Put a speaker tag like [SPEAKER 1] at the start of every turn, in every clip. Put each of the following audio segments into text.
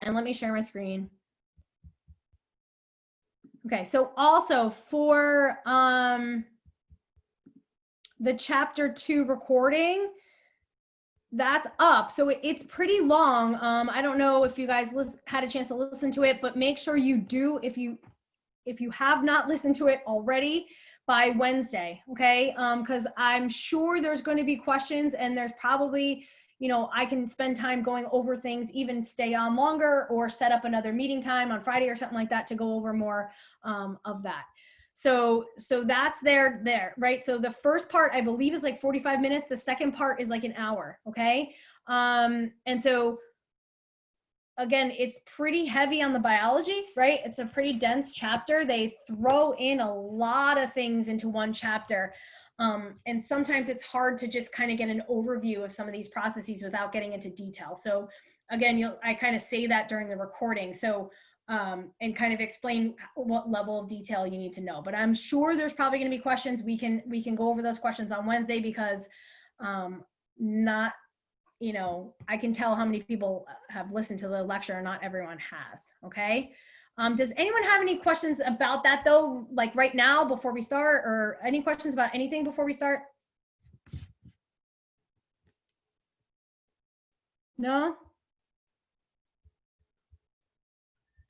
[SPEAKER 1] And let me share my screen. Okay, so also for the chapter 2 recording, that's up. So it's pretty long. I don't know if you guys had a chance to listen to it, but make sure you do if you have not listened to it already by Wednesday, okay? Because I'm sure there's going to be questions, and there's probably, you know, I can spend time going over things, even stay on longer or set up another meeting time on Friday or something like that to go over more of that. So that's there, right? So the first part, I believe, is like 45 minutes. The second part is like an hour, okay? And so again, it's pretty heavy on the biology, right? It's a pretty dense chapter. They throw in a lot of things into one chapter. And sometimes it's hard to just kind of get an overview of some of these processes without getting into detail. So again, I kind of say that during the recording. So, and kind of explain what level of detail you need to know. But I'm sure there's probably going to be questions. We can go over those questions on Wednesday, because not, you know, I can tell how many people have listened to the lecture, and not everyone has, okay? Does anyone have any questions about that though, like right now before we start, or any questions about anything before we start? No?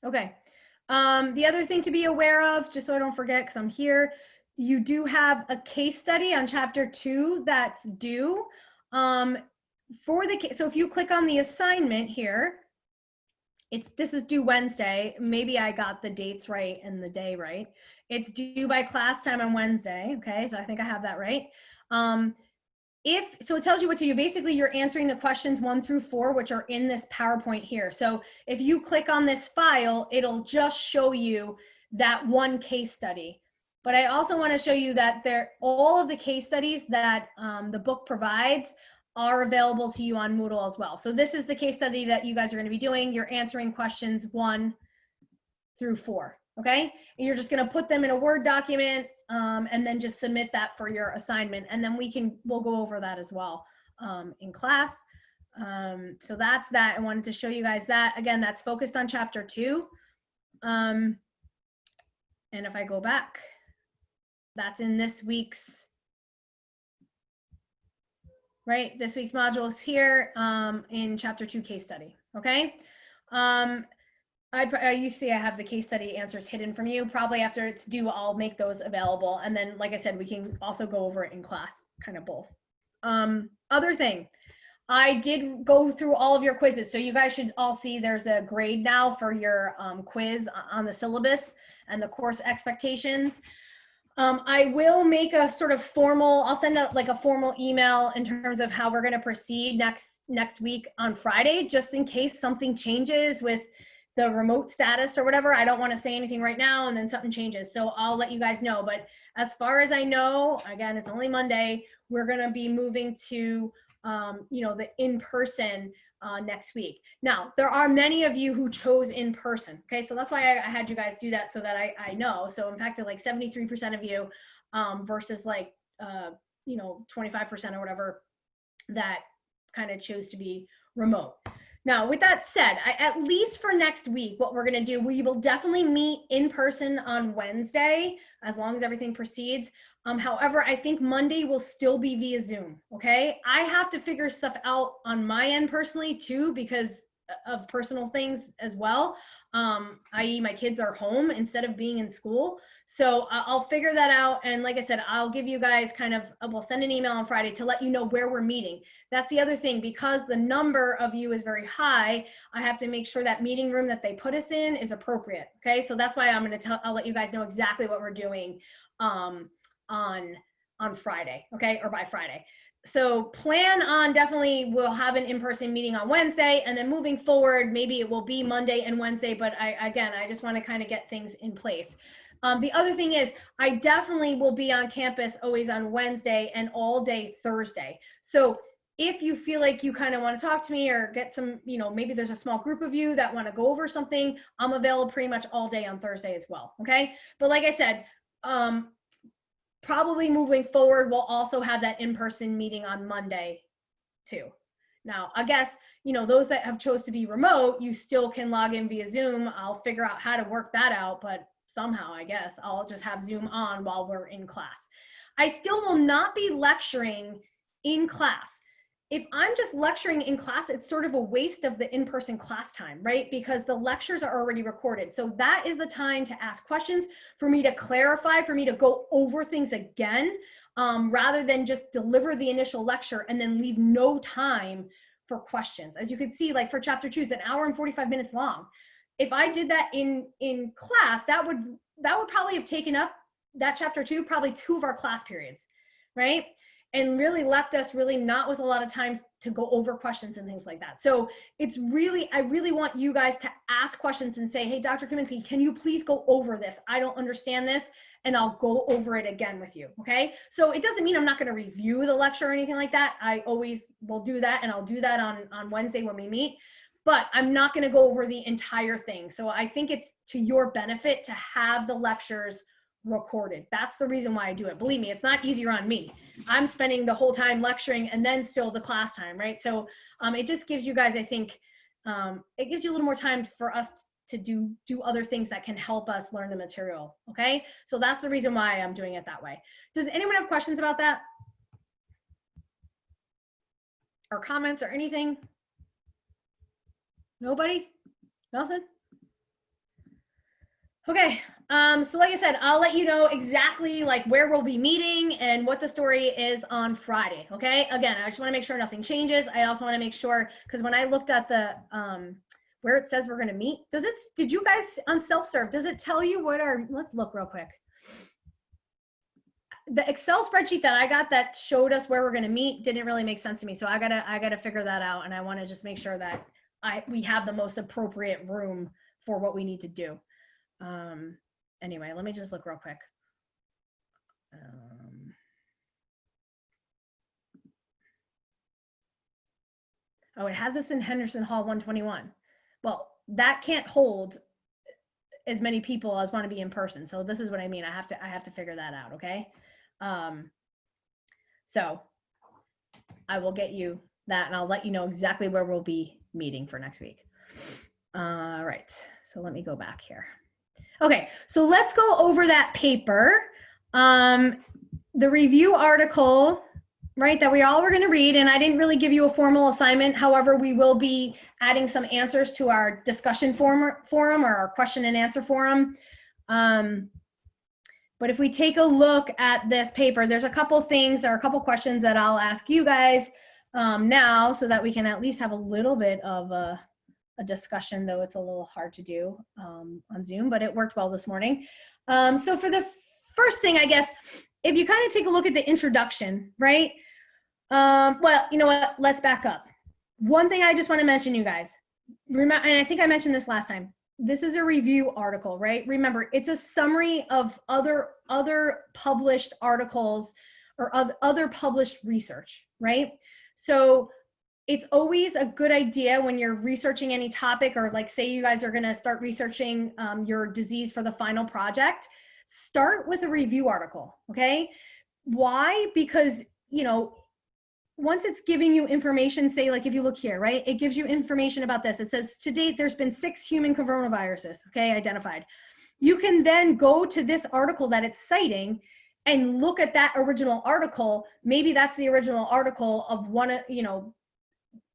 [SPEAKER 1] Okay. The other thing to be aware of, just so I don't forget, because I'm here, you do have a case study on chapter 2 that's due. So if you click on the assignment here, this is due Wednesday. Maybe I got the dates right and the day right. It's due by class time on Wednesday. Okay, so I think I have that right. So it tells you what to do. Basically, you're answering the questions 1 through 4, which are in this PowerPoint here. So if you click on this file, it'll just show you that one case study. But I also want to show you that all of the case studies that the book provides are available to you on Moodle as well. So this is the case study that you guys are going to be doing. You're answering questions 1 through 4. Okay, and you're just going to put them in a Word document, and then just submit that for your assignment, and then we'll go over that as well in class. So that's that. I wanted to show you guys that. Again, that's focused on chapter 2. And if I go back, that's in this week's, right? This week's module is here in chapter 2 case study. Okay. You see I have the case study answers hidden from you. Probably after it's due, I'll make those available. And then, like I said, we can also go over it in class, kind of both. Other thing, I did go through all of your quizzes. So you guys should all see there's a grade now for your quiz on the syllabus and the course expectations. I will make a sort of formal, I'll send out like a formal email in terms of how we're going to proceed next week on Friday, just in case something changes with the remote status or whatever. I don't want to say anything right now and then something changes. So I'll let you guys know. But as far as I know, again, it's only Monday, we're going to be moving to, you know, the in-person next week. Now, there are many of you who chose in person. Okay, so that's why I had you guys do that, so that I know. So in fact, like 73% of you versus like, you know, 25% or whatever that kind of chose to be remote. Now, with that said, at least for next week, what we're going to do, we will definitely meet in person on Wednesday, as long as everything proceeds. However, I think Monday will still be via Zoom, okay? I have to figure stuff out on my end personally too, because of personal things as well. I.e. my kids are home instead of being in school. So I'll figure that out. And like I said, I'll give you guys kind of, we'll send an email on Friday to let you know where we're meeting. That's the other thing, because the number of you is very high, I have to make sure that meeting room that they put us in is appropriate. Okay, so that's why I'll let you guys know exactly what we're doing on Friday, okay, or by Friday. So plan on, definitely we'll have an in-person meeting on Wednesday, and then moving forward, maybe it will be Monday and Wednesday, but I just want to kind of get things in place. The other thing is, I definitely will be on campus always on Wednesday and all day Thursday. So if you feel like you kind of want to talk to me or get some, you know, maybe there's a small group of you that want to go over something, I'm available pretty much all day on Thursday as well. Okay. But like I said, probably moving forward, we'll also have that in-person meeting on Monday too. Now, I guess, you know, those that have chose to be remote, you still can log in via Zoom. I'll figure out how to work that out, but somehow, I guess, I'll just have Zoom on while we're in class. I still will not be lecturing in class. If I'm just lecturing in class, it's sort of a waste of the in-person class time, right? Because the lectures are already recorded. So that is the time to ask questions, for me to clarify, for me to go over things again, rather than just deliver the initial lecture and then leave no time for questions. As you can see, like for chapter 2, it's an hour and 45 minutes long. If I did that in class, that would probably have taken up that chapter 2, probably 2 of our class periods, right? And really left us really not with a lot of times to go over questions and things like that. So it's really, I really want you guys to ask questions and say, hey, Dr. Kaminsky, can you please go over this? I don't understand this, and I'll go over it again with you, okay? So it doesn't mean I'm not gonna review the lecture or anything like that. I always will do that, and I'll do that on Wednesday when we meet, but I'm not gonna go over the entire thing. So I think it's to your benefit to have the lectures recorded. That's the reason why I do it. Believe me, it's not easier on me. I'm spending the whole time lecturing and then still the class time, right? So it just gives you guys, I think, it gives you a little more time for us to do other things that can help us learn the material, okay? So that's the reason why I'm doing it that way. Does anyone have questions about that? Or comments or anything? Nobody? Nothing? Okay, so like I said, I'll let you know exactly like where we'll be meeting and what the story is on Friday, okay? Again, I just wanna make sure nothing changes. I also wanna make sure, because when I looked at the, where it says we're gonna meet, did you guys on self-serve, does it tell you what let's look real quick. The Excel spreadsheet that I got that showed us where we're gonna meet didn't really make sense to me. So I gotta figure that out, and I wanna just make sure that we have the most appropriate room for what we need to do. Anyway, let me just look real quick. Oh, it has us in Henderson Hall 121. Well, that can't hold as many people as want to be in person. So this is what I mean. I have to figure that out. Okay. So I will get you that, and I'll let you know exactly where we'll be meeting for next week. All right. So let me go back here. Okay, so let's go over that paper. The review article, right, that we all were going to read, and I didn't really give you a formal assignment. However, we will be adding some answers to our discussion forum or our question and answer forum. But if we take a look at this paper, there's a couple things or a couple questions that I'll ask you guys now, so that we can at least have a little bit of a discussion, though it's a little hard to do on Zoom, but it worked well this morning. So for the first thing, I guess, if you kind of take a look at the introduction, right? Well, you know what, let's back up. One thing I just want to mention, you guys, remember, and I think I mentioned this last time, this is a review article, right? Remember, it's a summary of other published articles or other published research, right? So it's always a good idea when you're researching any topic, or like say you guys are going to start researching your disease for the final project, start with a review article, okay? Why? Because, you know, once it's giving you information, say like if you look here, right, it gives you information about this. It says to date, there's been 6 human coronaviruses, okay, identified. You can then go to this article that it's citing and look at that original article. Maybe that's the original article of one, you know,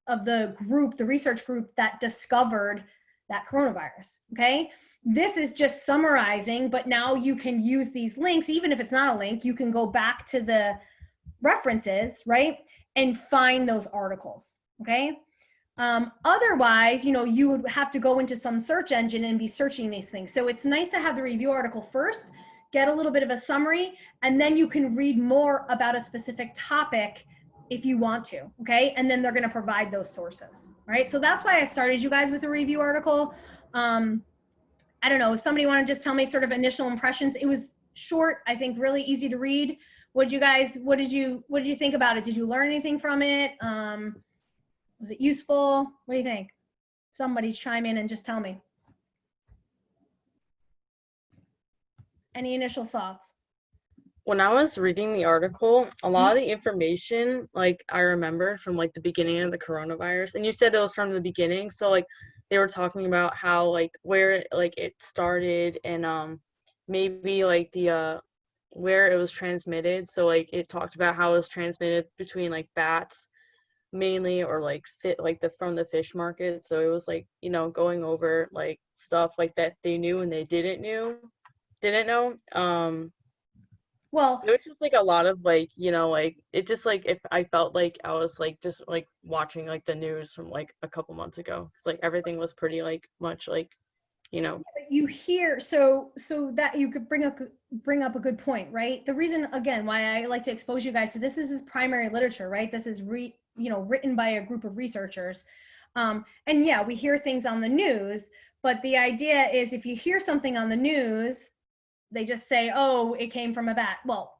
[SPEAKER 1] of the group, the research group that discovered that coronavirus, okay? This is just summarizing, but now you can use these links, even if it's not a link, you can go back to the references, right? And find those articles, okay? Otherwise, you know, you would have to go into some search engine and be searching these things. So it's nice to have the review article first, get a little bit of a summary, and then you can read more about a specific topic if you want to, okay? And then they're gonna provide those sources, right? So that's why I started you guys with a review article. I don't know, somebody wanna just tell me sort of initial impressions? It was short, I think really easy to read. What did you think about it? Did you learn anything from it? Was it useful? What do you think? Somebody chime in and just tell me. Any initial thoughts?
[SPEAKER 2] when I was reading the article, a lot of the information, like I remembered from like the beginning of the coronavirus, and you said it was from the beginning, so like they were talking about how like where it started and maybe like the where it was transmitted. So like it talked about how it was transmitted between like bats mainly or like fit like the from the fish market. So it was like, you know, going over like stuff like that they knew and they didn't know.
[SPEAKER 1] Well,
[SPEAKER 2] It was just like a lot of like, you know, like it just like if I felt like I was like just like watching like the news from like a couple months ago. It's like everything was pretty like much like, you know.
[SPEAKER 1] you hear, so that you could bring up a good point, right? The reason, again, why I like to expose you guys to this is primary literature, right? This is written by a group of researchers. And yeah, we hear things on the news, but the idea is if you hear something on the news, they just say, oh, it came from a bat. Well,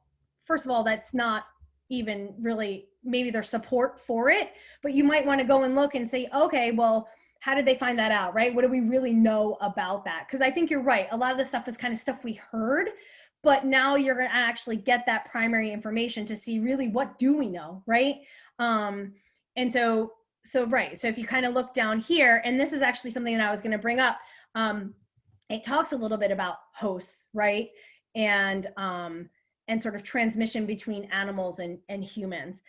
[SPEAKER 1] first of all, that's not even really, maybe there's support for it, but you might want to go and look and say, okay, well, how did they find that out, right? What do we really know about that? Because I think you're right. A lot of the stuff is kind of stuff we heard, but now you're going to actually get that primary information to see really what do we know, right? And right. So if you kind of look down here, and this is actually something that I was going to bring up, it talks a little bit about hosts, right? And sort of transmission between animals and humans.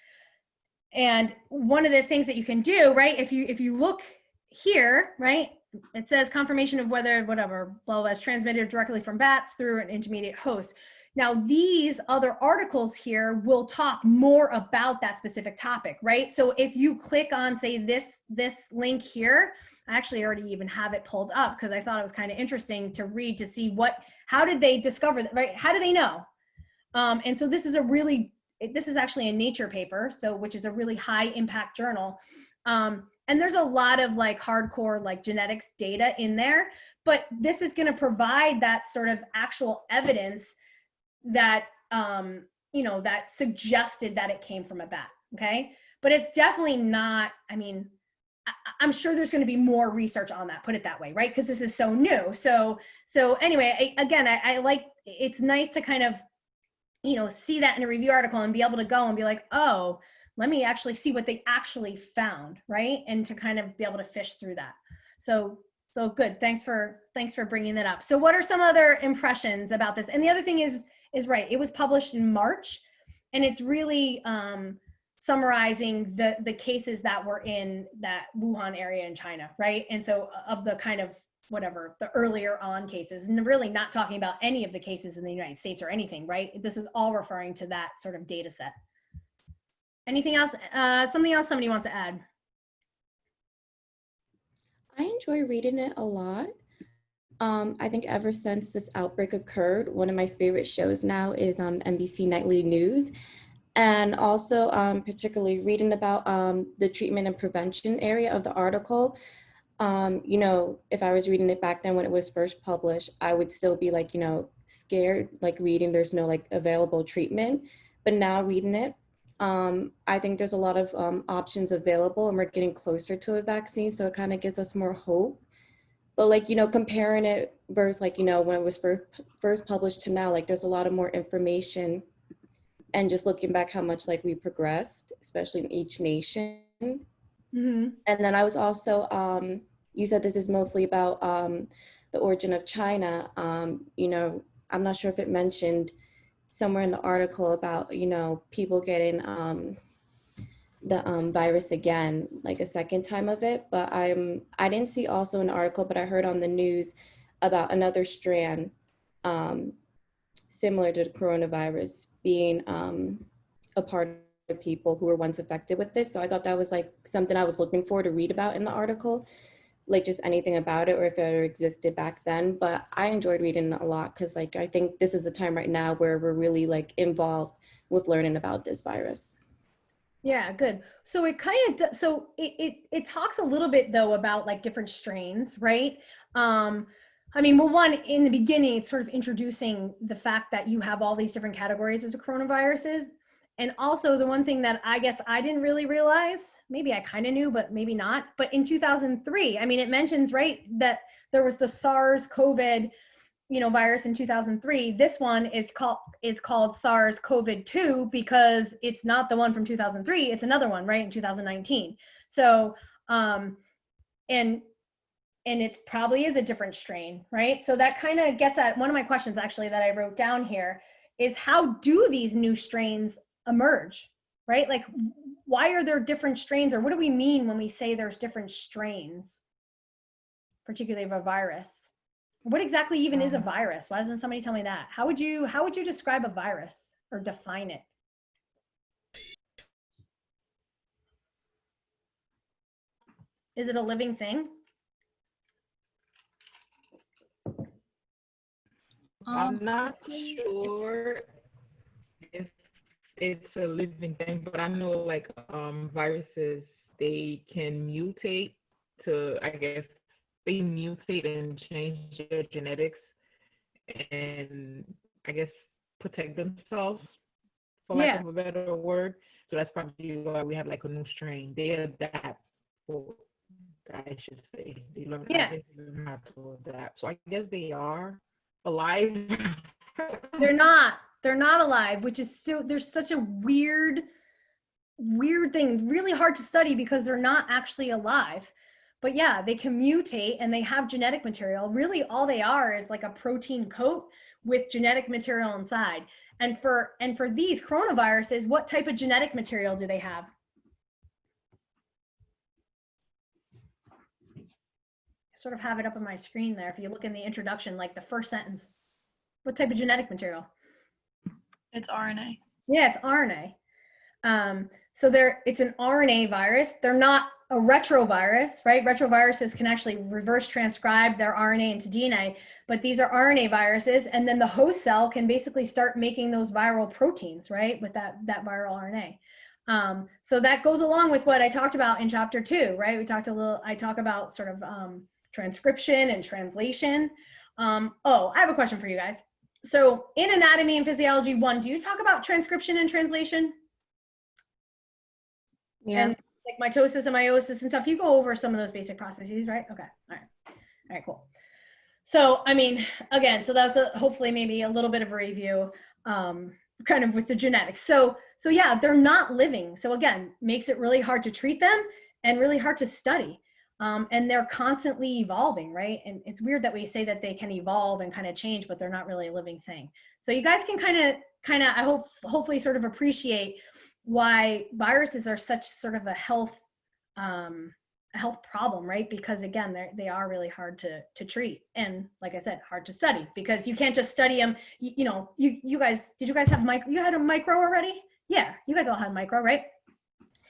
[SPEAKER 1] And one of the things that you can do, right, if you look here, right, it says confirmation of whether whatever blah blah is transmitted directly from bats through an intermediate host. Now these other articles here will talk more about that specific topic, right? So if you click on, say, this link here, I actually already even have it pulled up because I thought it was kind of interesting to read to see how did they discover that, right? How do they know? And so this is actually a Nature paper, so which is a really high impact journal. And there's a lot of like hardcore like genetics data in there, but this is going to provide that sort of actual evidence that that suggested that it came from a bat. Okay, but it's definitely not. I mean, I'm sure there's going to be more research on that. Put it that way, right? Because this is so new. So anyway, I like, it's nice to kind of see that in a review article and be able to go and be like, oh, let me actually see what they actually found, right? And to kind of be able to fish through that. So good. Thanks for bringing that up. So what are some other impressions about this? And the other thing is right. It was published in March, and it's really summarizing the cases that were in that Wuhan area in China, right? And so of the kind of whatever the earlier on cases, and really not talking about any of the cases in the United States or anything, right? This is all referring to that sort of data set. Anything else? Something else somebody wants to add?
[SPEAKER 3] I enjoy reading it a lot. I think ever since this outbreak occurred, one of my favorite shows now is NBC Nightly News. And also particularly reading about the treatment and prevention area of the article. If I was reading it back then when it was first published, I would still be like, scared, like reading there's no like available treatment. But now reading it, I think there's a lot of options available, and we're getting closer to a vaccine. So it kind of gives us more hope. But like, comparing it versus like, when it was first published to now, like there's a lot of more information, and just looking back how much like we progressed, especially in each nation. Mm-hmm. And then I was also, you said this is mostly about the origin of China. I'm not sure if it mentioned somewhere in the article about, people getting the virus again, like a second time of it. But I didn't see also an article, but I heard on the news about another strand similar to the coronavirus being a part of people who were once affected with this. So I thought that was like something I was looking for to read about in the article, like just anything about it or if it existed back then. But I enjoyed reading it a lot because like I think this is a time right now where we're really like involved with learning about this virus.
[SPEAKER 1] Yeah, good. So it kind of so it talks a little bit though about like different strains, right? I mean, well, one, in the beginning, it's sort of introducing the fact that you have all these different categories as a coronaviruses. And also the one thing that I guess I didn't really realize, maybe I kind of knew, but maybe not. But in 2003, I mean, it mentions, right, that there was the SARS-CoV virus in 2003. This one is called SARS-CoV-2 because it's not the one from 2003. It's another one, right, in 2019. So, and it probably is a different strain, right? So that kind of gets at one of my questions actually that I wrote down here is how do these new strains emerge, right? Like, why are there different strains, or what do we mean when we say there's different strains, particularly of a virus? What exactly even is a virus? Why doesn't somebody tell me that? How would you describe a virus or define it? Is it a living thing?
[SPEAKER 4] I'm not sure if it's a living thing, but I know like viruses, they can mutate to, I guess, they mutate and change their genetics and I guess protect themselves, for lack of a better word. So that's probably why we have like a new strain. They adapt, or I should say, they learn how to adapt. So I guess they are alive.
[SPEAKER 1] They're not alive, which is there's such a weird thing, really hard to study because they're not actually alive. But yeah, they can mutate and they have genetic material. Really all they are is like a protein coat with genetic material inside. And for these coronaviruses, what type of genetic material do they have? I sort of have it up on my screen there. If you look in the introduction, like the first sentence, what type of genetic material?
[SPEAKER 5] It's RNA.
[SPEAKER 1] Yeah, it's RNA. So it's an RNA virus. They're not a retrovirus, right? Retroviruses can actually reverse transcribe their RNA into DNA, but these are RNA viruses. And then the host cell can basically start making those viral proteins, right? With that viral RNA. So that goes along with what I talked about in chapter 2, right? I talk about sort of transcription and translation. I have a question for you guys. So in Anatomy and Physiology 1, do you talk about transcription and translation?
[SPEAKER 2] Yeah.
[SPEAKER 1] And like mitosis and meiosis and stuff, you go over some of those basic processes, right? Okay, all right, cool. So, I mean, again, so that was hopefully maybe a little bit of a review, kind of with the genetics. So yeah, they're not living. So again, makes it really hard to treat them and really hard to study. And they're constantly evolving, right? And it's weird that we say that they can evolve and kind of change, but they're not really a living thing. So you guys can kind of, I hope, hopefully sort of appreciate why viruses are such sort of a health problem, right? Because again, they are really hard to treat. And like I said, hard to study because you can't just study them. You guys, did you guys have you had a micro already? Yeah, you guys all had micro, right?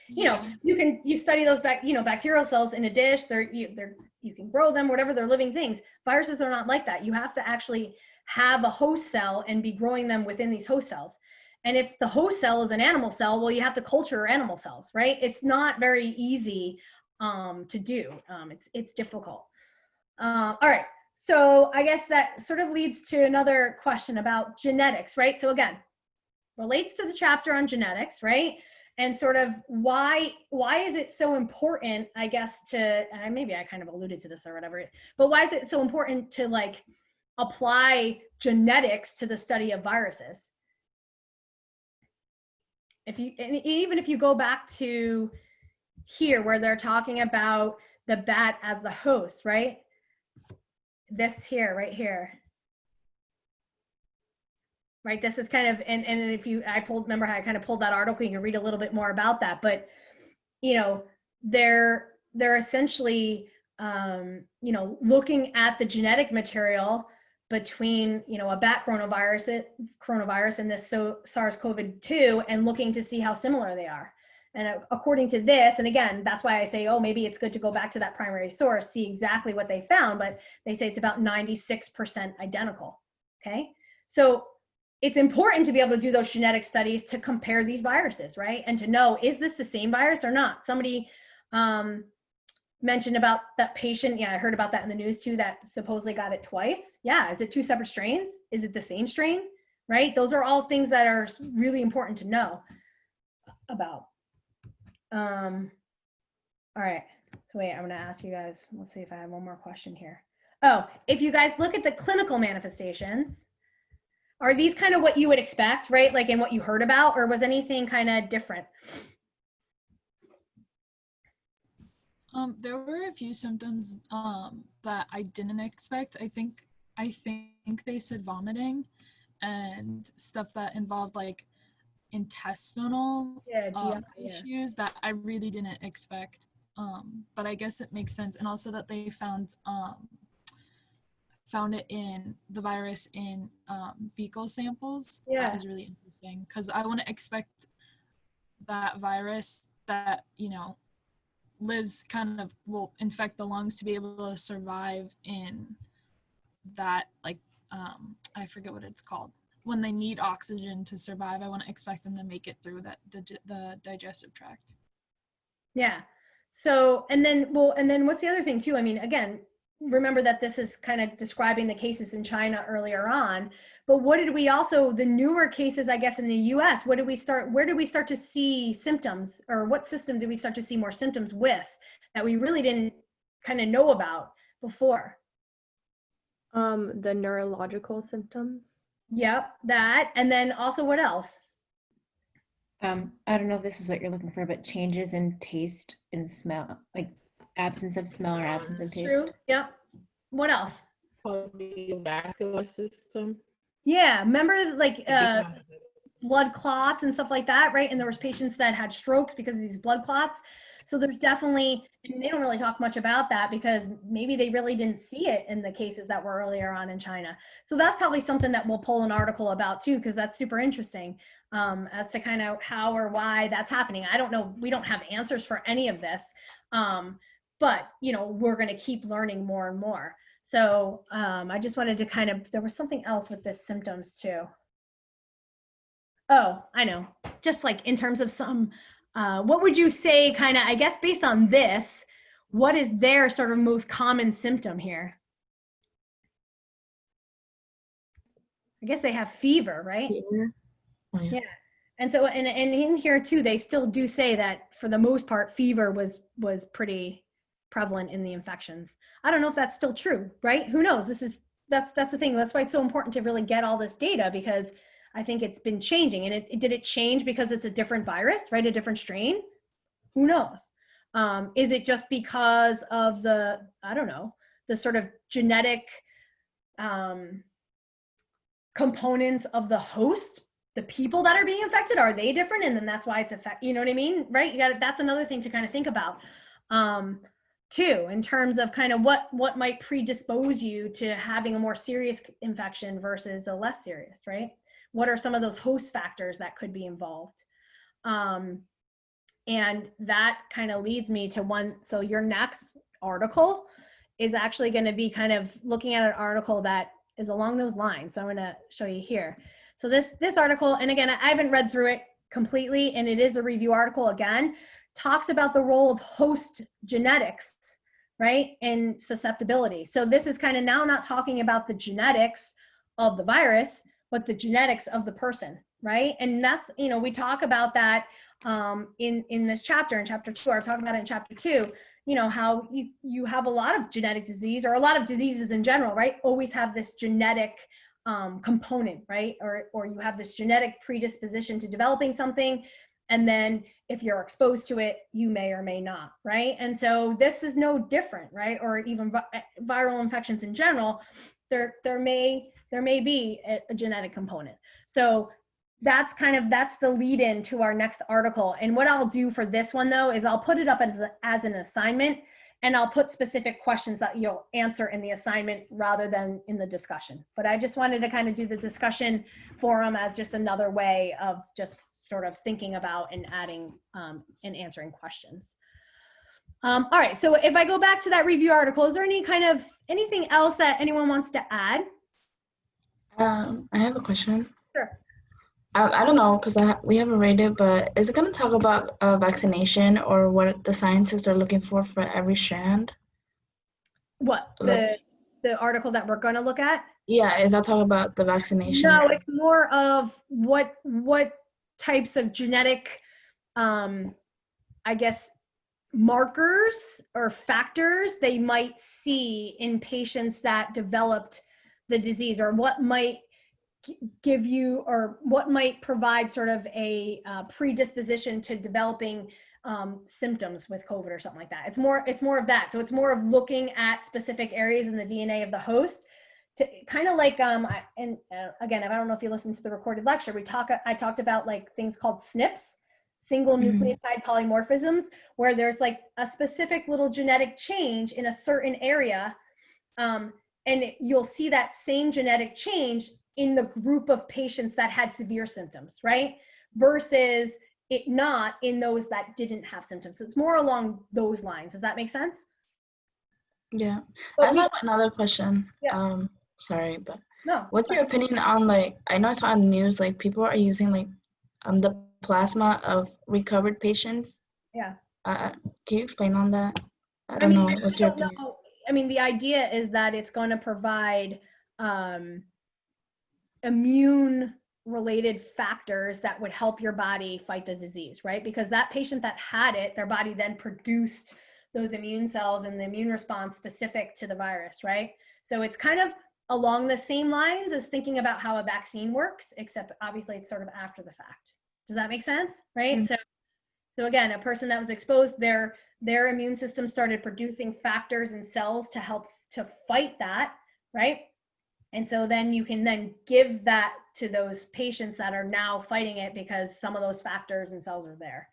[SPEAKER 1] You study those bacterial cells in a dish. You can grow them, whatever, they're living things. Viruses are not like that. You have to actually have a host cell and be growing them within these host cells. And if the host cell is an animal cell, well, you have to culture animal cells, right? It's not very easy to do. It's difficult. All right. So I guess that sort of leads to another question about genetics, right? So again, relates to the chapter on genetics, right? And sort of why is it so important, I guess, maybe I kind of alluded to this or whatever, but why is it so important to like apply genetics to the study of viruses? Even if you go back to here where they're talking about the bat as the host, right? This here, right here. Right, this is kind of, and if remember how I kind of pulled that article, you can read a little bit more about that, but they're essentially looking at the genetic material between a bat coronavirus and this SARS-CoV-2 and looking to see how similar they are. And according to this, and again, that's why I say, maybe it's good to go back to that primary source, see exactly what they found, but they say it's about 96% identical. Okay, so it's important to be able to do those genetic studies to compare these viruses, right? And to know, is this the same virus or not? Somebody mentioned about that patient. Yeah, I heard about that in the news too, that supposedly got it twice. Yeah, is it two separate strains? Is it the same strain, right? Those are all things that are really important to know about. All right, so wait, I'm gonna ask you guys, let's see if I have one more question here. Oh, if you guys look at the clinical manifestations, are these kind of what you would expect, right? Like in what you heard about, or was anything kind of different?
[SPEAKER 5] There were a few symptoms that I didn't expect. I think they said vomiting and stuff that involved like intestinal
[SPEAKER 1] Yeah, GI, yeah.
[SPEAKER 5] issues that I really didn't expect. But I guess it makes sense. And also that they found it in the virus in fecal samples.
[SPEAKER 1] Yeah.
[SPEAKER 5] That was really interesting because I wouldn't expect that virus that, you know, lives kind of will infect the lungs to be able to survive in that, like, I forget what it's called. When they need oxygen to survive, I wouldn't expect them to make it through the digestive tract.
[SPEAKER 1] Yeah. So, and then what's the other thing too? I mean, again, remember that this is kind of describing the cases in China earlier on, but what did we also, the newer cases, I guess, in the US, where did we start to see symptoms, or what system did we start to see more symptoms with that we really didn't kind of know about before?
[SPEAKER 6] The neurological symptoms.
[SPEAKER 1] Yep, that. And then also what else?
[SPEAKER 7] I don't know if this is what you're looking for, but changes in taste and smell, like absence of smell or absence of taste.
[SPEAKER 1] True. Yep. What else?
[SPEAKER 4] Cardiovascular system.
[SPEAKER 1] Yeah, remember like blood clots and stuff like that, right? And there was patients that had strokes because of these blood clots. So there's definitely, and they don't really talk much about that because maybe they really didn't see it in the cases that were earlier on in China. So that's probably something that we'll pull an article about too, because that's super interesting as to kind of how or why that's happening. I don't know, we don't have answers for any of this, but you know, we're going to keep learning more and more. So I just wanted to kind of, there was something else with this symptoms too. Oh, I know. Just like in terms of some, what would you say kind of, I guess based on this, what is their sort of most common symptom here? I guess they have fever, right?
[SPEAKER 2] Fever. Oh, yeah.
[SPEAKER 1] Yeah. And so, and in here too, they still do say that for the most part, fever was pretty prevalent in the infections. I don't know if that's still true, right? Who knows? That's the thing. That's why it's so important to really get all this data, because I think it's been changing. And did it change because it's a different virus, right? A different strain? Who knows? Is it just because of the, I don't know, the sort of genetic components of the host, the people that are being infected? Are they different? And then that's why it's you know what I mean? Right? That's another thing to kind of think about too, in terms of kind of what might predispose you to having a more serious infection versus a less serious, right? What are some of those host factors that could be involved? And that kind of leads me to one. So your next article is actually going to be kind of looking at an article that is along those lines. So I'm going to show you here. So this article, and again, I haven't read through it completely, and it is a review article again, talks about the role of host genetics, right, and susceptibility. So this is kind of now not talking about the genetics of the virus, but the genetics of the person, right? And that's, you know, we talk about that in this chapter, in chapter 2, or talk about it in chapter 2, you know, how you have a lot of genetic disease, or a lot of diseases in general, right? Always have this genetic component, right? Or you have this genetic predisposition to developing something. And then if you're exposed to it, you may or may not, right? And so this is no different, right? Or even viral infections in general, there may be a genetic component. So that's the lead in to our next article. And what I'll do for this one though, is I'll put it up as an assignment, and I'll put specific questions that you'll answer in the assignment rather than in the discussion. But I just wanted to kind of do the discussion forum as just another way of just sort of thinking about and adding and answering questions. All right, so if I go back to that review article, is there anything else that anyone wants to add?
[SPEAKER 8] I have a question.
[SPEAKER 1] Sure.
[SPEAKER 8] I don't know, because we haven't read it, but is it going to talk about vaccination, or what the scientists are looking for every strand?
[SPEAKER 1] What, the article that we're going to look at?
[SPEAKER 8] Yeah, is that talking about the vaccination?
[SPEAKER 1] No, it's more of what types of genetic, I guess, markers or factors they might see in patients that developed the disease, or what might give you, or what might provide sort of a predisposition to developing symptoms with COVID or something like that. It's more of that. So it's more of looking at specific areas in the DNA of the host to kind of like, again, I don't know if you listened to the recorded lecture, I talked about like things called SNPs, single nucleotide polymorphisms, where there's like a specific little genetic change in a certain area. And you'll see that same genetic change in the group of patients that had severe symptoms, right? Versus it not in those that didn't have symptoms. It's more along those lines. Does that make sense?
[SPEAKER 8] Yeah.
[SPEAKER 1] But
[SPEAKER 8] I just have another question.
[SPEAKER 1] Yeah.
[SPEAKER 8] Sorry, but
[SPEAKER 1] No.
[SPEAKER 8] what's your opinion on, like, I know I saw on the news, like, people are using, like, the plasma of recovered patients.
[SPEAKER 1] Yeah.
[SPEAKER 8] Can you explain on that? I don't know. What's your opinion?
[SPEAKER 1] I mean, the idea is that it's going to provide immune related factors that would help your body fight the disease, right? Because that patient that had it, their body then produced those immune cells and the immune response specific to the virus, right? So it's kind of along the same lines as thinking about how a vaccine works, except obviously it's sort of after the fact. Does that make sense? Right?
[SPEAKER 8] Mm-hmm.
[SPEAKER 1] So again, a person that was exposed, their immune system started producing factors and cells to help to fight that, right? And so then you can then give that to those patients that are now fighting it because some of those factors and cells are there.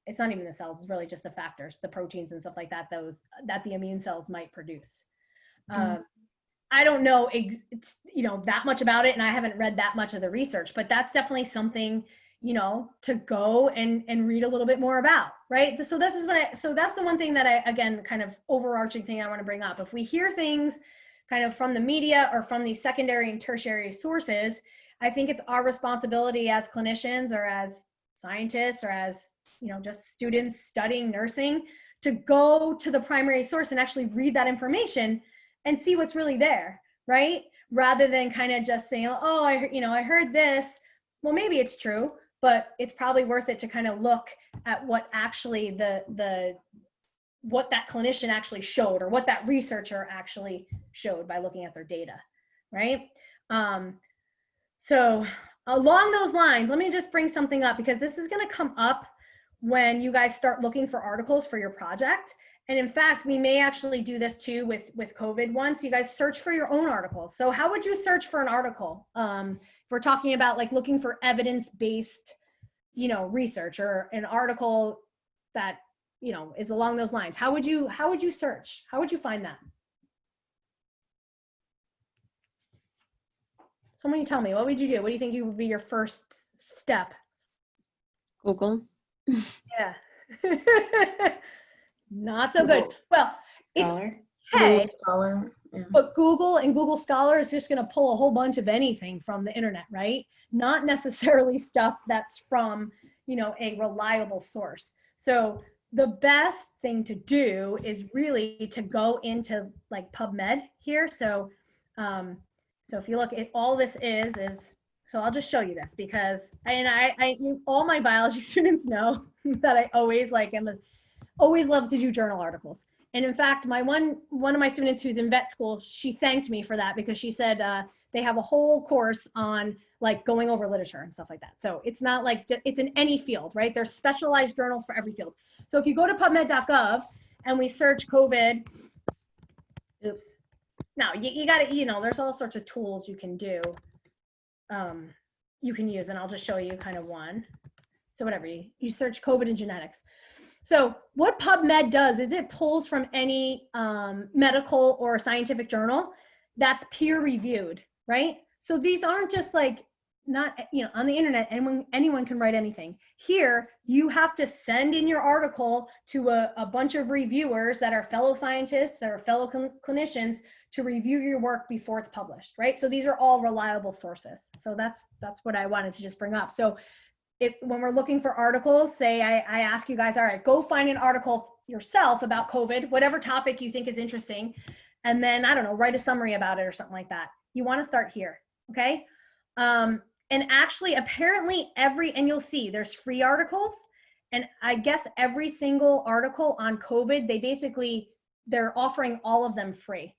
[SPEAKER 1] It's not even the cells, it's really just the factors, the proteins and stuff like that, those that the immune cells might produce. I don't know, that much about it, and I haven't read that much of the research, but that's definitely something, to go and read a little bit more about, right? So that's the one thing that again, kind of overarching thing I want to bring up. If we hear things kind of from the media or from these secondary and tertiary sources, I think it's our responsibility as clinicians or as scientists or as, just students studying nursing to go to the primary source and actually read that information and see what's really there, right? Rather than kind of just saying, oh, I heard this. Well, maybe it's true, but it's probably worth it to kind of look at what actually what that clinician actually showed or what that researcher actually showed by looking at their data, right? So along those lines, let me just bring something up because this is going to come up when you guys start looking for articles for your project. And in fact, we may actually do this too with COVID once. You guys search for your own articles. So how would you search for an article? If we're talking about like looking for evidence-based, research or an article that, is along those lines. How would you search? How would you find that? Somebody tell me, what would you do? What do you think would be your first step?
[SPEAKER 9] Google.
[SPEAKER 1] Yeah. Not so good. Well,
[SPEAKER 7] Scholar.
[SPEAKER 1] Hey,
[SPEAKER 8] Scholar. Yeah.
[SPEAKER 1] but Google and Google Scholar is just going to pull a whole bunch of anything from the internet, right? Not necessarily stuff that's from, a reliable source. So the best thing to do is really to go into like PubMed here. So, so if you look at all this is, so I'll just show you this because, all my biology students know that I always always loves to do journal articles. And in fact, one of my students who's in vet school, she thanked me for that because she said they have a whole course on like going over literature and stuff like that. So it's not like it's in any field, right? There's specialized journals for every field. So if you go to PubMed.gov and we search COVID, oops. Now you got to, there's all sorts of tools you can do, you can use, and I'll just show you kind of one. So whatever, you search COVID and genetics. So what PubMed does is it pulls from any medical or scientific journal that's peer reviewed, right? So these aren't just like, not, on the internet, anyone can write anything. Here, you have to send in your article to a bunch of reviewers that are fellow scientists or fellow clinicians to review your work before it's published, right? So these are all reliable sources. So that's what I wanted to just bring up. So when we're looking for articles, say I ask you guys, all right, go find an article yourself about COVID, whatever topic you think is interesting, and then, I don't know, write a summary about it or something like that. You want to start here, okay? And actually, apparently and you'll see there's free articles And I guess every single article on COVID, they're offering all of them free.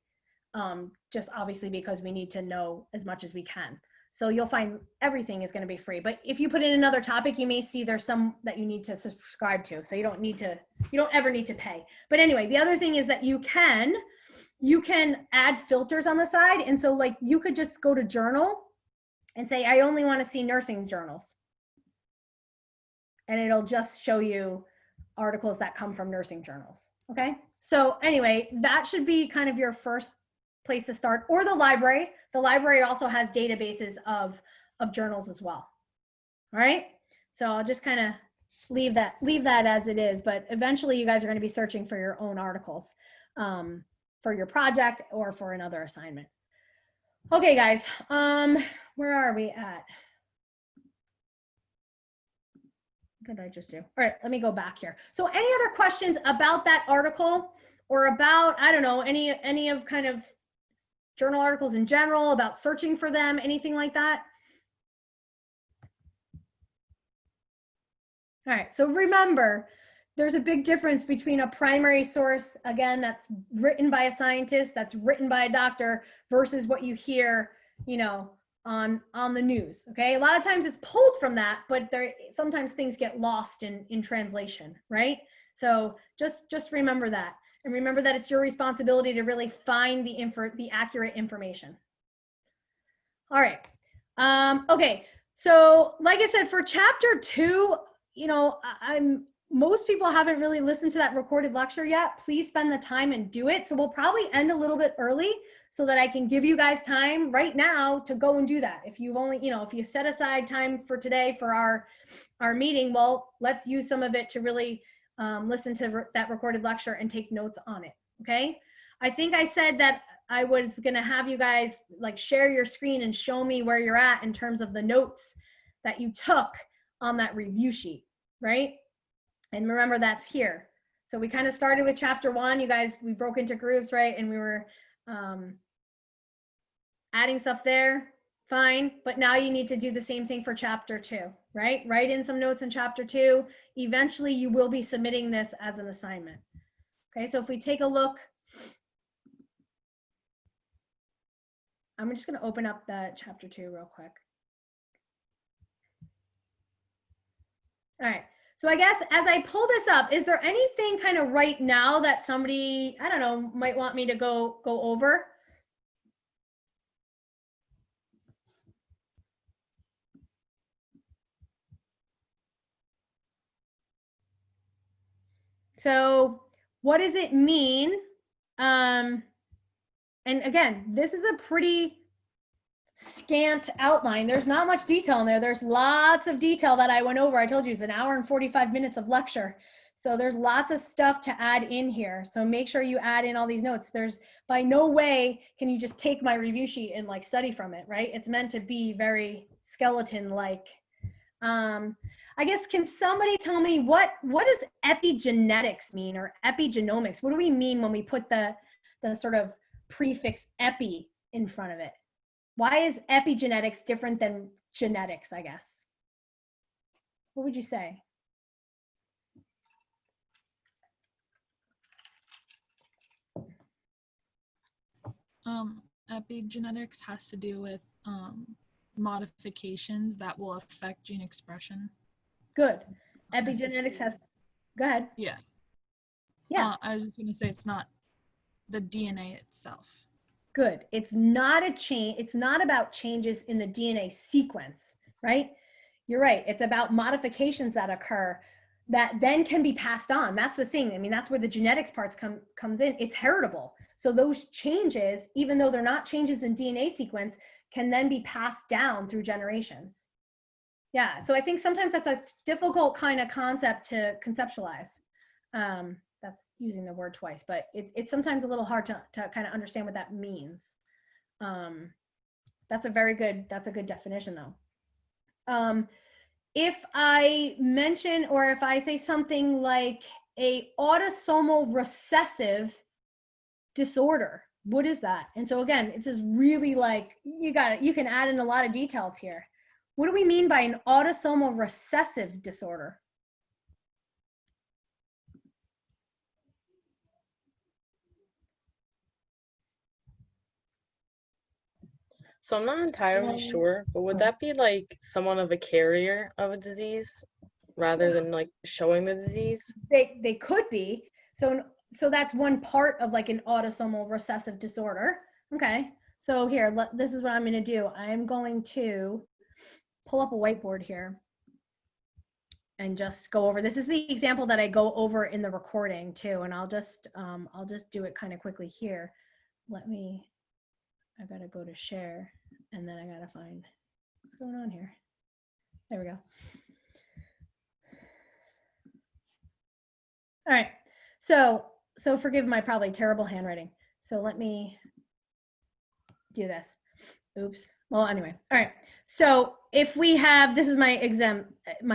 [SPEAKER 1] Just obviously because we need to know as much as we can. So you'll find everything is going to be free. But if you put in another topic, you may see there's some that you need to subscribe to. So you don't ever need to pay. But anyway, the other thing is that you can add filters on the side. And so like you could just go to journal and say, I only want to see nursing journals. And it'll just show you articles that come from nursing journals. Okay. So anyway, that should be kind of your first place to start, or the library. The library also has databases of journals as well. All right. So I'll just kind of leave that as it is, but eventually you guys are going to be searching for your own articles for your project or for another assignment. Okay, guys, where are we at? What did I just do? All right, let me go back here. So any other questions about that article or about, I don't know, any of kind of journal articles in general, about searching for them, anything like that? All right, so remember, there's a big difference between a primary source, again, that's written by a scientist, that's written by a doctor, versus what you hear, you know, on the news. Okay, a lot of times it's pulled from that, but sometimes things get lost in translation, right? So just remember that, and remember that it's your responsibility to really find the accurate information. All right. Okay. So like I said, for chapter 2, you know, most people haven't really listened to that recorded lecture yet. Please spend the time and do it. So we'll probably end a little bit early so that I can give you guys time right now to go and do that. If you've only, you know, if you set aside time for today for our meeting, well, let's use some of it to really listen to that recorded lecture and take notes on it. Okay. I think I said that I was going to have you guys like share your screen and show me where you're at in terms of the notes that you took on that review sheet, right? And remember, that's here. So we kind of started with chapter 1. You guys, we broke into groups, right? And we were adding stuff there, fine. But now you need to do the same thing for chapter 2, right? Write in some notes in chapter 2. Eventually, you will be submitting this as an assignment. Okay, so if we take a look, I'm just going to open up the chapter 2 real quick. All right. So I guess as I pull this up, is there anything kind of right now that somebody, I don't know, might want me to go over? So what does it mean? And again, this is a pretty scant outline. There's not much detail in there. There's lots of detail that I went over. I told you it's an hour and 45 minutes of lecture. So there's lots of stuff to add in here. So make sure you add in all these notes. There's by no way can you just take my review sheet and like study from it, right? It's meant to be very skeleton-like. I guess, can somebody tell me what does epigenetics mean, or epigenomics? What do we mean when we put the sort of prefix epi in front of it? Why is epigenetics different than genetics, I guess? What would you say?
[SPEAKER 5] Epigenetics has to do with modifications that will affect gene expression.
[SPEAKER 1] Good. Epigenetics has, go ahead.
[SPEAKER 5] Yeah.
[SPEAKER 1] Yeah.
[SPEAKER 5] I was just going to say it's not the DNA itself.
[SPEAKER 1] Good. It's not a change. It's not about changes in the DNA sequence, right? You're right. It's about modifications that occur that then can be passed on. That's the thing. I mean, that's where the genetics parts comes in. It's heritable. So those changes, even though they're not changes in DNA sequence, can then be passed down through generations. Yeah. So I think sometimes that's a difficult kind of concept to conceptualize. That's using the word twice, but it's sometimes a little hard to kind of understand what that means. That's a good definition though. If I mention, or if I say something like a autosomal recessive disorder, what is that? And so again, it's just really like, you can add in a lot of details here. What do we mean by an autosomal recessive disorder?
[SPEAKER 2] So I'm not entirely sure, but would that be like someone of a carrier of a disease rather than like showing the disease?
[SPEAKER 1] They could be. So that's one part of like an autosomal recessive disorder. Okay. So here, this is what I'm going to do. I'm going to pull up a whiteboard here and just go over. This is the example that I go over in the recording too, and I'll just do it kind of quickly here. I gotta go to share, and then I gotta find what's going on here. There we go. All right, so forgive my probably terrible handwriting. So let me do this. Oops. Well, anyway, all right. So if we have, this is my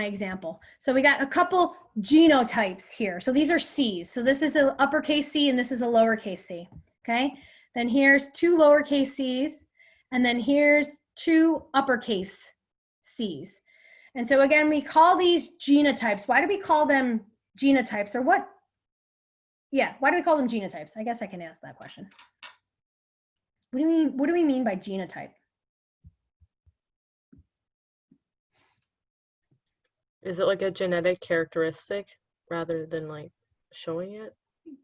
[SPEAKER 1] example. So we got a couple genotypes here. So these are C's. So this is an uppercase C and this is a lowercase c. Okay. Then here's two lowercase c's, and then here's two uppercase c's. And so again, we call these genotypes. Why do we call them genotypes, or what? Yeah, why do we call them genotypes? I guess I can ask that question. What do we mean by genotype?
[SPEAKER 2] Is it like a genetic characteristic rather than like showing it?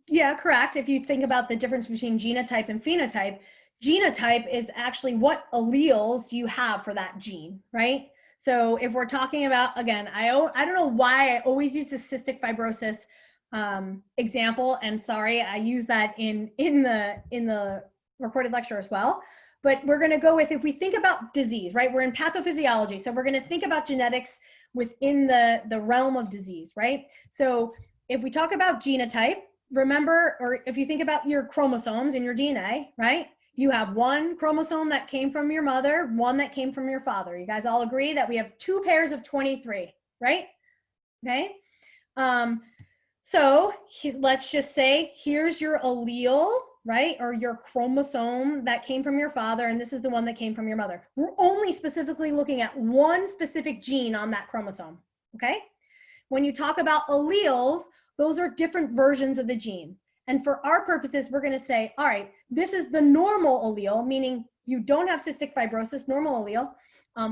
[SPEAKER 1] Yeah, correct. If you think about the difference between genotype and phenotype, genotype is actually what alleles you have for that gene, right? So if we're talking about, again, I don't know why I always use the cystic fibrosis example, and sorry, I use that in the recorded lecture as well. But we're going to go with, if we think about disease, right? We're in pathophysiology, so we're going to think about genetics within the realm of disease, right? So if we talk about genotype, remember, or if you think about your chromosomes in your DNA, right? You have one chromosome that came from your mother, one that came from your father. You guys all agree that we have two pairs of 23, right? Okay. So let's just say, here's your allele, right? Or your chromosome that came from your father, and this is the one that came from your mother. We're only specifically looking at one specific gene on that chromosome, okay? When you talk about alleles, those are different versions of the gene. And for our purposes, we're going to say, all right, this is the normal allele, meaning you don't have cystic fibrosis, normal allele,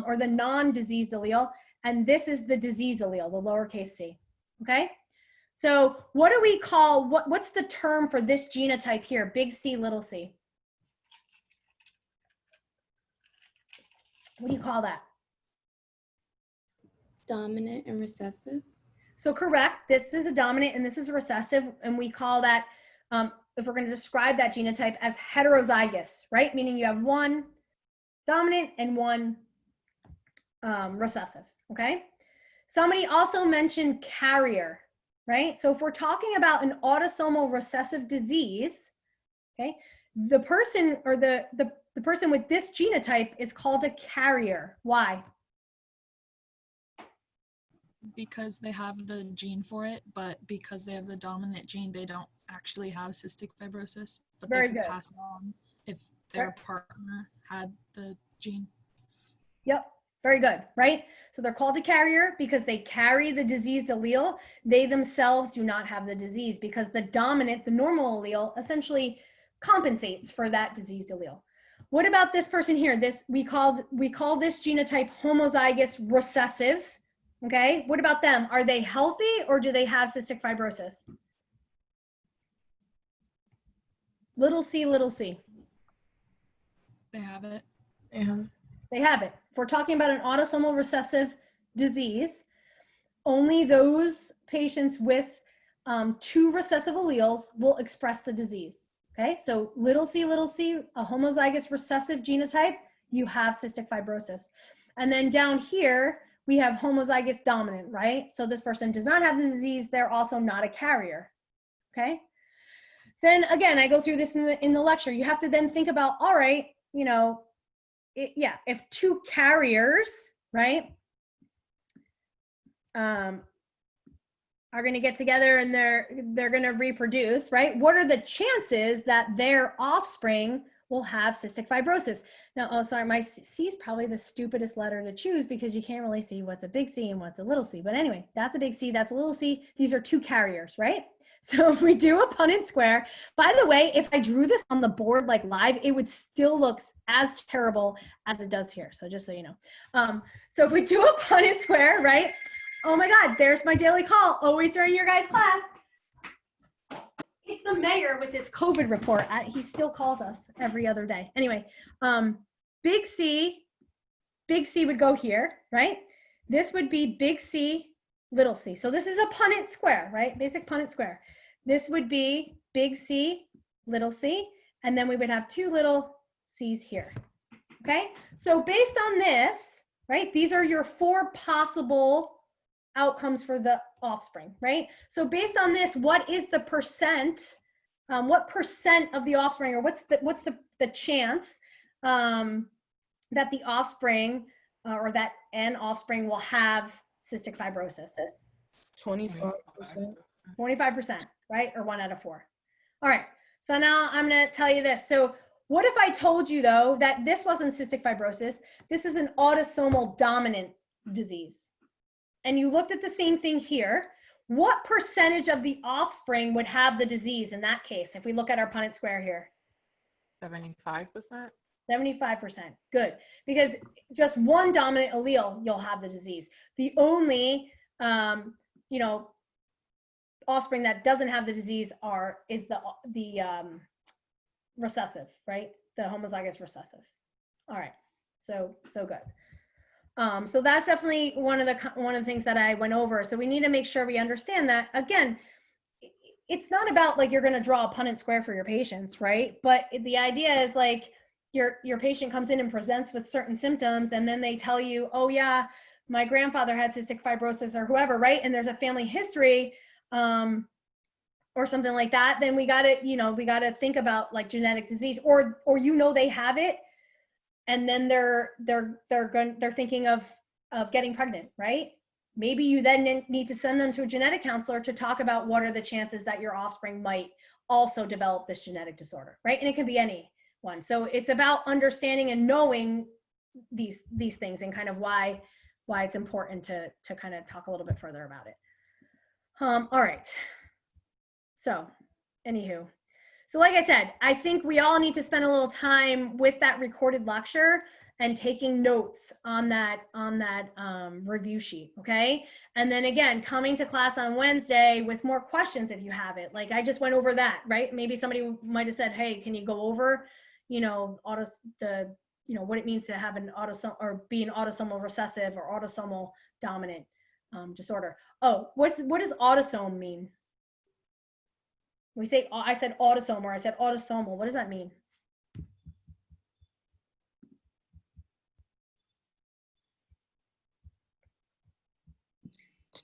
[SPEAKER 1] or the non-diseased allele, and this is the disease allele, the lowercase c, okay? So what do we call, what's the term for this genotype here, big C, little c? What do you call that?
[SPEAKER 3] Dominant and recessive.
[SPEAKER 1] So correct, this is a dominant and this is a recessive, and we call that, if we're going to describe that genotype, as heterozygous, right? Meaning you have one dominant and one recessive, okay? Somebody also mentioned carrier, right? So if we're talking about an autosomal recessive disease, okay, the person or the person with this genotype is called a carrier. Why?
[SPEAKER 5] Because they have the gene for it, but because they have the dominant gene, they don't actually have cystic fibrosis, but
[SPEAKER 1] Very
[SPEAKER 5] they can
[SPEAKER 1] good.
[SPEAKER 5] pass it on if their partner had the gene.
[SPEAKER 1] Yep, very good, right? So they're called a carrier because they carry the diseased allele. They themselves do not have the disease because the dominant, the normal allele, essentially compensates for that diseased allele. What about this person here? This we call this genotype homozygous recessive. Okay, what about them? Are they healthy or do they have cystic fibrosis? Little c, little c.
[SPEAKER 5] They have it.
[SPEAKER 8] Yeah.
[SPEAKER 1] They have it. If we're talking about an autosomal recessive disease, only those patients with two recessive alleles will express the disease. Okay, so little c, a homozygous recessive genotype, you have cystic fibrosis. And then down here, we have homozygous dominant, right? So this person does not have the disease. They're also not a carrier, okay? Then again, I go through this in the lecture. You have to then think about, all right, you know, if two carriers, right, are going to get together and they're going to reproduce, right? What are the chances that their offspring will have cystic fibrosis? Now, oh, sorry, my C is probably the stupidest letter to choose because you can't really see what's a big C and what's a little c. But anyway, that's a big C, that's a little c. These are two carriers, right? So if we do a Punnett square, by the way, if I drew this on the board like live, it would still look as terrible as it does here. So just so you know. So if we do a Punnett square, right? Oh my God, there's my daily call, always during your guys' class. It's the mayor with his COVID report. He still calls us every other day. Anyway, big C would go here, right? This would be big C, little c. So this is a Punnett square, right? Basic Punnett square. This would be big C, little c, and then we would have two little c's here, okay? So based on this, right, these are your 4 possible outcomes for the offspring, right? So based on this, what is the percent, what percent of the offspring, or what's the chance that the offspring or that an offspring will have cystic fibrosis?
[SPEAKER 2] 25%.
[SPEAKER 1] 25%, right? Or 1 out of 4. All right, so now I'm gonna tell you this. So what if I told you though, that this wasn't cystic fibrosis, this is an autosomal dominant disease. And you looked at the same thing here. What percentage of the offspring would have the disease in that case? If we look at our Punnett square here.
[SPEAKER 4] 75%.
[SPEAKER 1] 75%, good. Because just one dominant allele, you'll have the disease. The only, you know, offspring that doesn't have the disease is the recessive, right? The homozygous recessive. All right, so good. So that's definitely one of the things that I went over. So we need to make sure we understand that. Again, it's not about like you're going to draw a Punnett square for your patients, right? But the idea is like your patient comes in and presents with certain symptoms, and then they tell you, oh yeah, my grandfather had cystic fibrosis or whoever, right? And there's a family history or something like that. Then we got to think about like genetic disease, or they have it, and then they're thinking of getting pregnant, right? Maybe you then need to send them to a genetic counselor to talk about what are the chances that your offspring might also develop this genetic disorder, right? And it can be any one. So it's about understanding and knowing these things, and kind of why it's important to kind of talk a little bit further about it. All right. So, anywho. So like I said, I think we all need to spend a little time with that recorded lecture and taking notes on that review sheet, okay? And then again, coming to class on Wednesday with more questions if you have it. Like I just went over that, right? Maybe somebody might have said, hey, can you go over, what it means to have an autosomal or be an autosomal recessive or autosomal dominant disorder. Oh, what does autosome mean? I said autosome, or I said autosomal. What does that mean?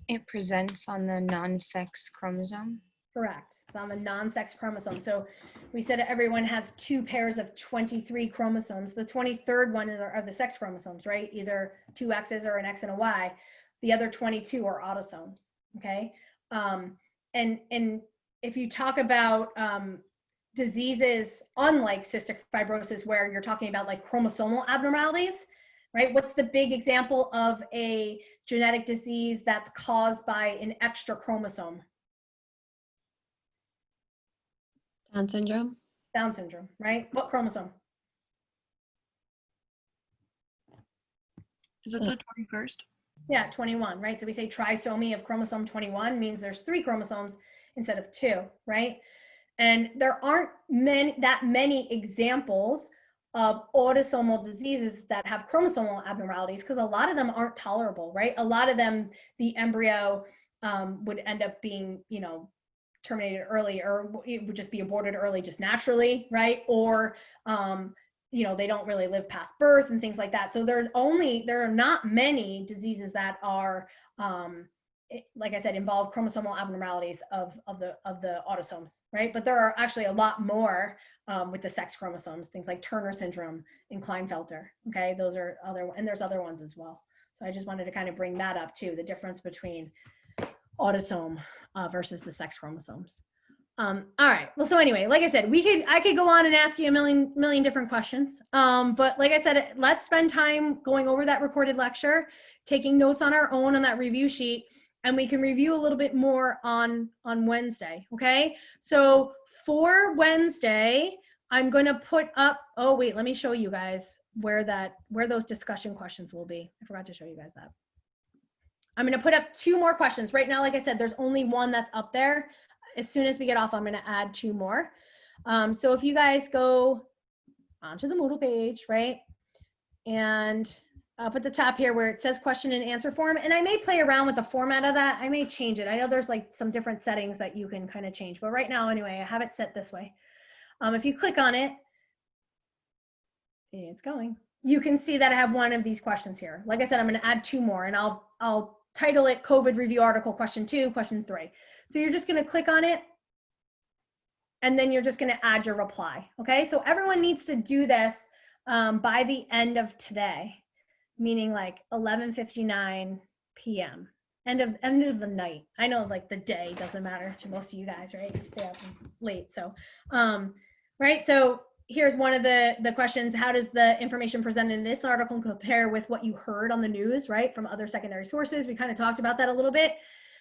[SPEAKER 10] It presents on the non-sex chromosome.
[SPEAKER 1] Correct. It's on the non-sex chromosome. So we said everyone has 2 pairs of 23 chromosomes. The 23rd one are the sex chromosomes, right? Either 2 X's or an X and a Y. The other 22 are autosomes, okay? And if you talk about diseases unlike cystic fibrosis, where you're talking about like chromosomal abnormalities, right? What's the big example of a genetic disease that's caused by an extra chromosome?
[SPEAKER 9] Down syndrome.
[SPEAKER 1] Down syndrome, right? What chromosome?
[SPEAKER 5] Is it the 21st?
[SPEAKER 1] Yeah, 21, right? So we say trisomy of chromosome 21 means there's 3 chromosomes instead of 2, right? And there aren't that many examples of autosomal diseases that have chromosomal abnormalities, because a lot of them aren't tolerable, right? A lot of them, the embryo would end up being, terminated early, or it would just be aborted early just naturally, right? Or, they don't really live past birth and things like that. So there are not many diseases that are, like I said, involve chromosomal abnormalities of the autosomes, right? But there are actually a lot more with the sex chromosomes, things like Turner syndrome and Klinefelter, okay? Those are and there's other ones as well. So I just wanted to kind of bring that up too, the difference between autosome versus the sex chromosomes. All right, well, so anyway, like I said, I could go on and ask you a million different questions. But like I said, let's spend time going over that recorded lecture, taking notes on our own on that review sheet. and we can review a little bit more on Wednesday. Okay. So for Wednesday, I'm going to put up, oh wait, let me show you guys where those discussion questions will be. I forgot to show you guys that. I'm going to put up 2 more questions. Right now, like I said, there's only one that's up there. As soon as we get off, I'm going to add 2 more. So if you guys go onto the Moodle page, right? And up at the top here where it says question and answer form, and I may play around with the format of that. I may change it. I know there's like some different settings that you can kind of change, but right now, anyway, I have it set this way. If you click on it, it's going. You can see that I have one of these questions here. Like I said, I'm going to add 2 more, and I'll title it COVID review article question 2, question 3. So you're just going to click on it, and then you're just going to add your reply. Okay, so everyone needs to do this by the end of today, meaning like 11:59 p.m. End of the night. I know like the day doesn't matter to most of you guys, right? You stay up late, so right. So here's one of the questions: how does the information presented in this article compare with what you heard on the news, right, from other secondary sources? We kind of talked about that a little bit,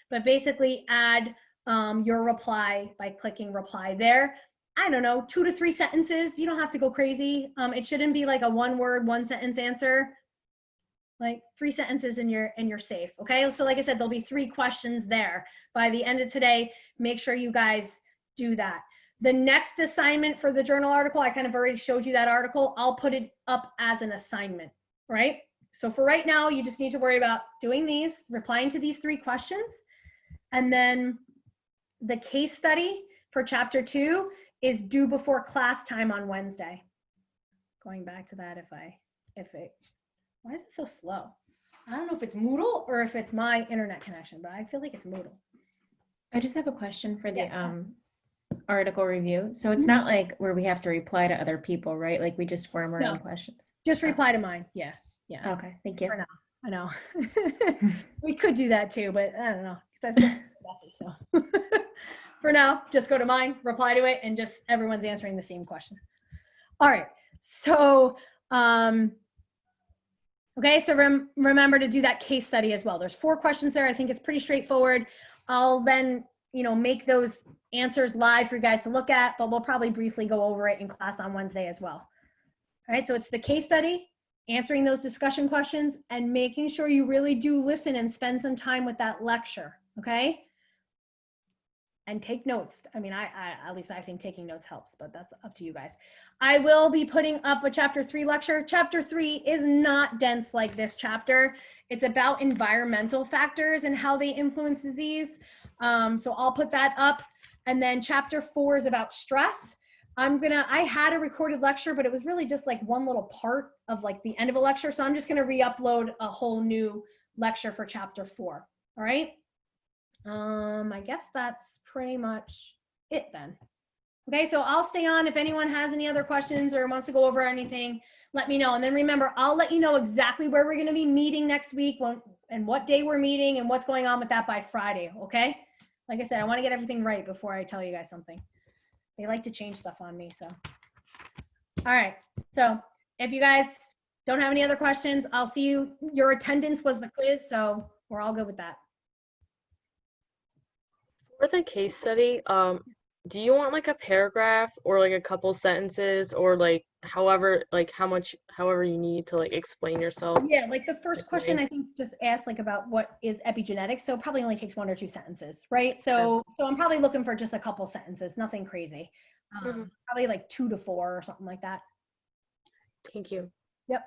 [SPEAKER 1] but basically add your reply by clicking reply there. I don't know, 2 to 3 sentences. You don't have to go crazy. It shouldn't be like a 1-word, 1-sentence answer. Like 3 sentences and you're safe. Okay. So like I said, there'll be 3 questions there by the end of today. Make sure you guys do that. The next assignment for the journal article, I kind of already showed you that article. I'll put it up as an assignment, right? So for right now, you just need to worry about doing these, replying to these 3 questions. And then the case study for chapter 2 is due before class time on Wednesday. Going back to that, why is it so slow? I don't know if it's Moodle or if it's my internet connection, but I feel like it's Moodle.
[SPEAKER 7] I just have a question for the article review. So it's not like where we have to reply to other people, right? Like we just form our own questions.
[SPEAKER 1] Just reply to mine. Yeah.
[SPEAKER 7] Okay, thank you.
[SPEAKER 1] For now. I know. We could do that too, but I don't know. That's messy. So for now, just go to mine, reply to it, and just everyone's answering the same question. All right. So okay, so remember to do that case study as well. There's 4 questions there. I think it's pretty straightforward. I'll then, make those answers live for you guys to look at, but we'll probably briefly go over it in class on Wednesday as well. All right, so it's the case study, answering those discussion questions, and making sure you really do listen and spend some time with that lecture, okay? And take notes. I mean, I at least I think taking notes helps, but that's up to you guys. I will be putting up a chapter 3 lecture. Chapter 3 is not dense like this chapter. It's about environmental factors and how they influence disease. So I'll put that up. And then chapter 4 is about stress. I had a recorded lecture, but it was really just like one little part of like the end of a lecture. So I'm just gonna re-upload a whole new lecture for chapter 4. All right. I guess that's pretty much it then. Okay, so I'll stay on. If anyone has any other questions or wants to go over anything, let me know. And then remember, I'll let you know exactly where we're going to be meeting next week and what day we're meeting and what's going on with that by Friday, okay? Like I said, I want to get everything right before I tell you guys something. They like to change stuff on me, so. All right, so if you guys don't have any other questions, I'll see you. Your attendance was the quiz, so we're all good with that.
[SPEAKER 2] For the case study, do you want like a paragraph or like a couple sentences or like however you need to like explain yourself?
[SPEAKER 1] Yeah, like the first question I think just asked like about what is epigenetics, so it probably only takes 1 or 2 sentences, right? So I'm probably looking for just a couple sentences, nothing crazy. Probably like 2 to 4 or something like that.
[SPEAKER 2] Thank you.
[SPEAKER 1] Yep.